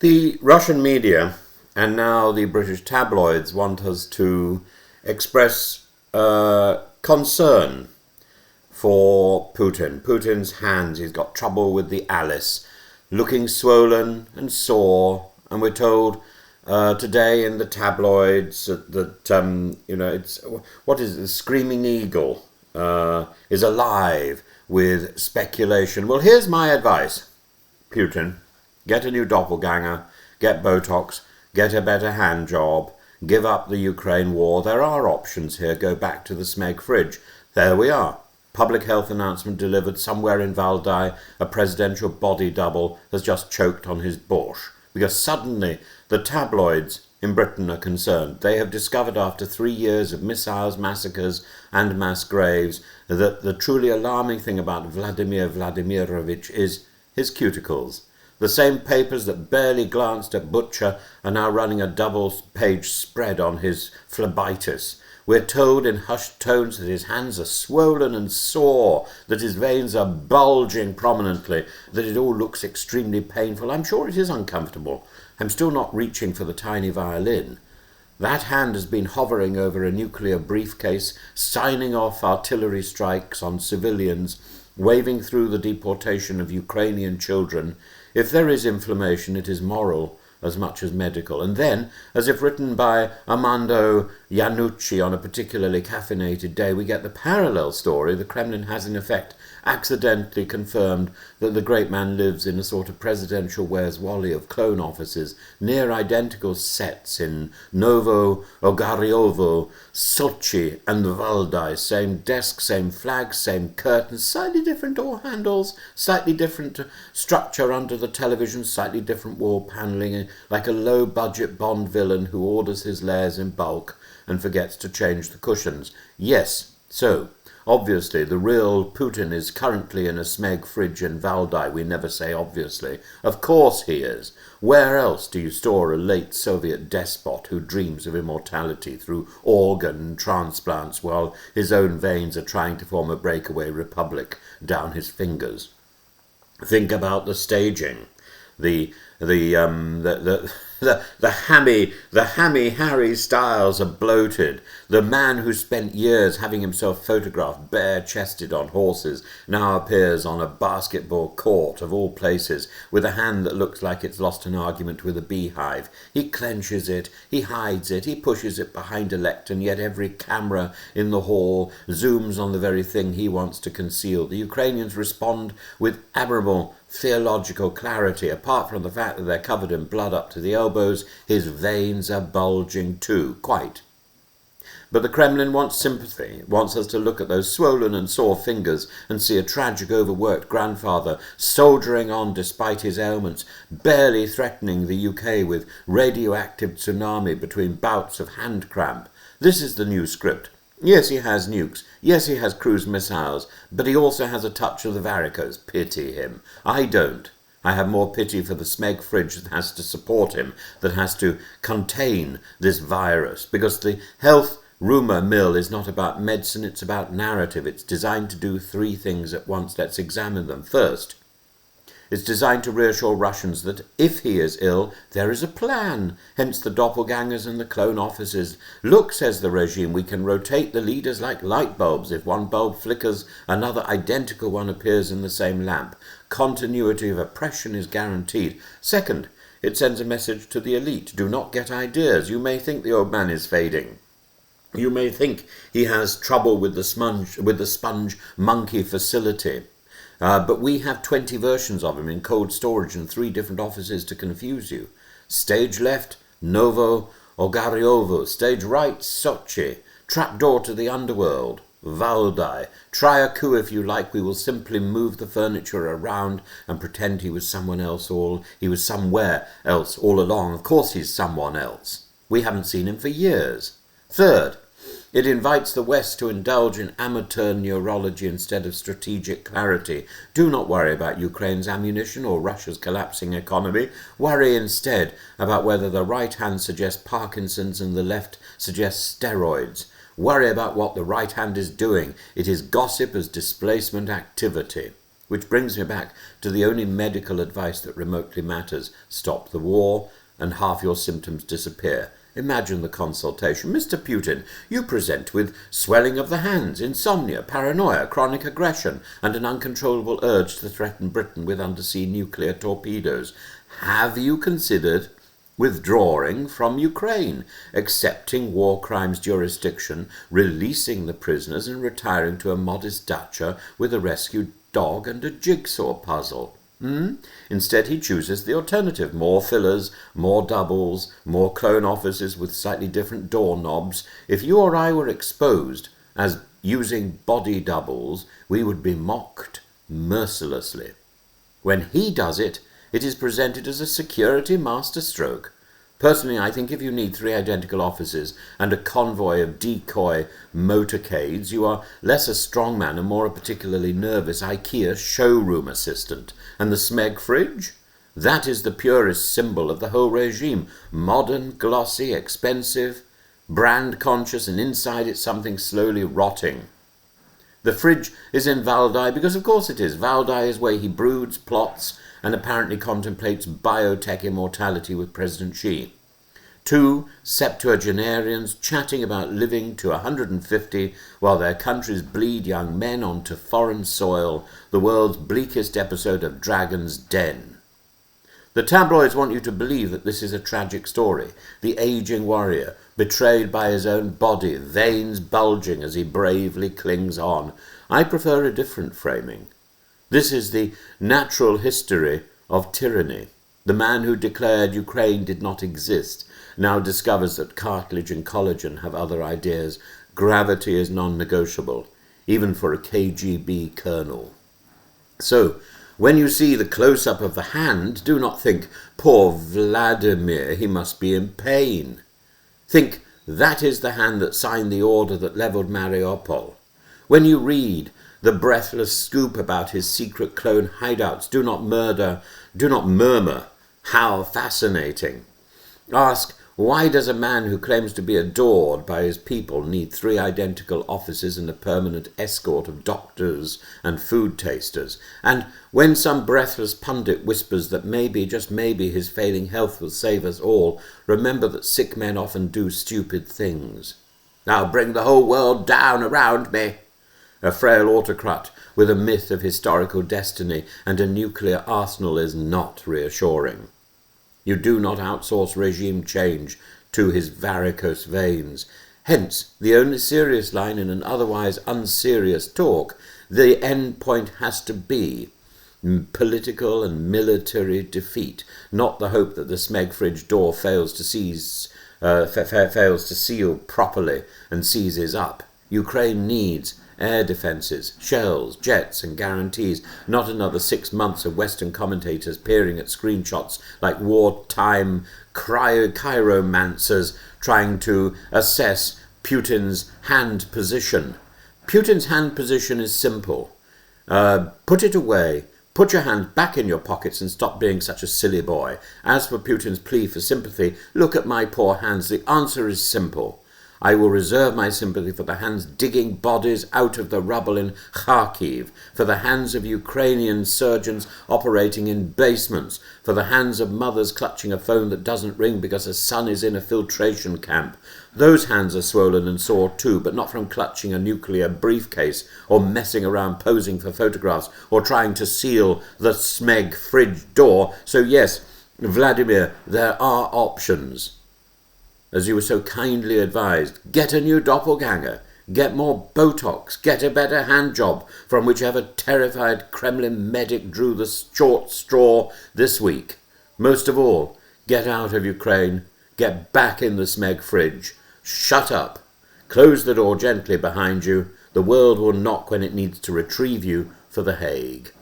The Russian media and now the British tabloids want us to express concern for Putin. Putin's hands, he's got trouble with the Alice, looking swollen and sore, and we're told today in the tabloids that it's what is it? The Screaming Eagle is alive with speculation. Well, here's my advice, Putin. Get a new doppelganger, get Botox, get a better hand job, give up the Ukraine war. There are options here. Go back to the Smeg fridge. There we are. Public health announcement delivered somewhere in Valdai. A presidential body double has just choked on his borscht. Because suddenly the tabloids in Britain are concerned. They have discovered after 3 years of missiles, massacres and mass graves that the truly alarming thing about Vladimir Vladimirovich is his cuticles. The same papers that barely glanced at Butcher are now running a double-page spread on his phlebitis. We're told in hushed tones that his hands are swollen and sore, that his veins are bulging prominently, that it all looks extremely painful. I'm sure it is uncomfortable. I'm still not reaching for the tiny violin. That hand has been hovering over a nuclear briefcase, signing off artillery strikes on civilians, waving through the deportation of Ukrainian children. If there is inflammation, it is moral as much as medical. And then, as if written by Armando Iannucci on a particularly caffeinated day, we get the parallel story. The Kremlin has, in effect, accidentally confirmed that the great man lives in a sort of presidential Where's Wally of clone offices, near identical sets in Novo, Ogariovo, Sochi and Valdai. Same desk, same flags, same curtains, slightly different door handles, slightly different structure under the television, slightly different wall panelling, like a low-budget Bond villain who orders his layers in bulk and forgets to change the cushions. Yes, so obviously, the real Putin is currently in a Smeg fridge in Valdai. We never say obviously. Of course he is. Where else do you store a late Soviet despot who dreams of immortality through organ transplants while his own veins are trying to form a breakaway republic down his fingers? Think about the staging. The hammy Harry Styles are bloated. The man who spent years having himself photographed bare-chested on horses now appears on a basketball court of all places with a hand that looks like it's lost an argument with a beehive. He clenches it, he hides it, he pushes it behind a lectern, yet every camera in the hall zooms on the very thing he wants to conceal. The Ukrainians respond with admirable theological clarity. Apart from the fact that they're covered in blood up to the elbows, his veins are bulging too, quite. But the Kremlin wants sympathy, wants us to look at those swollen and sore fingers and see a tragic, overworked grandfather soldiering on despite his ailments, barely threatening the UK with radioactive tsunami between bouts of hand cramp. This is the new script. Yes, he has nukes. Yes, he has cruise missiles. But he also has a touch of the varicose. Pity him. I don't. I have more pity for the Smeg fridge that has to support him, that has to contain this virus. Because the health rumour mill is not about medicine, it's about narrative. It's designed to do 3 things at once. Let's examine them. First, it's designed to reassure Russians that if he is ill, there is a plan, hence the doppelgangers and the clone offices. Look, says the regime, we can rotate the leaders like light bulbs. If one bulb flickers, another identical one appears in the same lamp. Continuity of oppression is guaranteed. Second, it sends a message to the elite. Do not get ideas. You may think the old man is fading. You may think he has trouble with the sponge monkey facility. But we have 20 versions of him in cold storage in 3 different offices to confuse you. Stage left, Novo, Ogariovo. Stage right, Sochi. Trapdoor to the underworld, Valdai. Try a coup if you like. We will simply move the furniture around and pretend he was someone else he was somewhere else all along. Of course he's someone else. We haven't seen him for years. Third, it invites the West to indulge in amateur neurology instead of strategic clarity. Do not worry about Ukraine's ammunition or Russia's collapsing economy. Worry instead about whether the right hand suggests Parkinson's and the left suggests steroids. Worry about what the right hand is doing. It is gossip as displacement activity. Which brings me back to the only medical advice that remotely matters. Stop the war, and half your symptoms disappear. Imagine the consultation. Mr. Putin, you present with swelling of the hands, insomnia, paranoia, chronic aggression, and an uncontrollable urge to threaten Britain with undersea nuclear torpedoes. Have you considered withdrawing from Ukraine, accepting war crimes jurisdiction, releasing the prisoners, and retiring to a modest dacha with a rescued dog and a jigsaw puzzle? Instead, he chooses the alternative. More fillers, more doubles, more clone offices with slightly different doorknobs. If you or I were exposed as using body doubles, we would be mocked mercilessly. When he does it, it is presented as a security masterstroke. Personally, I think if you need 3 identical offices and a convoy of decoy motorcades, you are less a strongman and more a particularly nervous IKEA showroom assistant. And the Smeg fridge? That is the purest symbol of the whole regime. Modern, glossy, expensive, brand-conscious, and inside it's something slowly rotting. The fridge is in Valdai because of course it is. Valdai is where he broods, plots, and apparently contemplates biotech immortality with President Xi. 2 septuagenarians chatting about living to 150 while their countries bleed young men onto foreign soil, the world's bleakest episode of Dragon's Den. The tabloids want you to believe that this is a tragic story. The aging warrior, betrayed by his own body, veins bulging as he bravely clings on. I prefer a different framing. This is the natural history of tyranny. The man who declared Ukraine did not exist now discovers that cartilage and collagen have other ideas. Gravity is non-negotiable, even for a KGB colonel. So, when you see the close-up of the hand, do not think, poor Vladimir, he must be in pain. Think, that is the hand that signed the order that levelled Mariupol. When you read the breathless scoop about his secret clone hideouts, do not murmur, how fascinating. Ask, why does a man who claims to be adored by his people need 3 identical offices and a permanent escort of doctors and food tasters? And when some breathless pundit whispers that maybe, just maybe, his failing health will save us all, remember that sick men often do stupid things. I'll bring the whole world down around me. A frail autocrat with a myth of historical destiny and a nuclear arsenal is not reassuring. You do not outsource regime change to his varicose veins. Hence, the only serious line in an otherwise unserious talk, the end point has to be political and military defeat, not the hope that the Smeg fridge door fails to seal properly and seizes up. Ukraine needs air defences, shells, jets and guarantees, not another 6 months of Western commentators peering at screenshots like wartime chiromancers trying to assess Putin's hand position. Putin's hand position is simple. Put it away. Put your hand back in your pockets and stop being such a silly boy. As for Putin's plea for sympathy, look at my poor hands. The answer is simple. I will reserve my sympathy for the hands digging bodies out of the rubble in Kharkiv, for the hands of Ukrainian surgeons operating in basements, for the hands of mothers clutching a phone that doesn't ring because a son is in a filtration camp. Those hands are swollen and sore too, but not from clutching a nuclear briefcase or messing around posing for photographs or trying to seal the Smeg fridge door. So yes, Vladimir, there are options. As you were so kindly advised, get a new doppelganger, get more Botox, get a better hand job from whichever terrified Kremlin medic drew the short straw this week. Most of all, get out of Ukraine, get back in the Smeg fridge, shut up, close the door gently behind you, the world will knock when it needs to retrieve you for The Hague.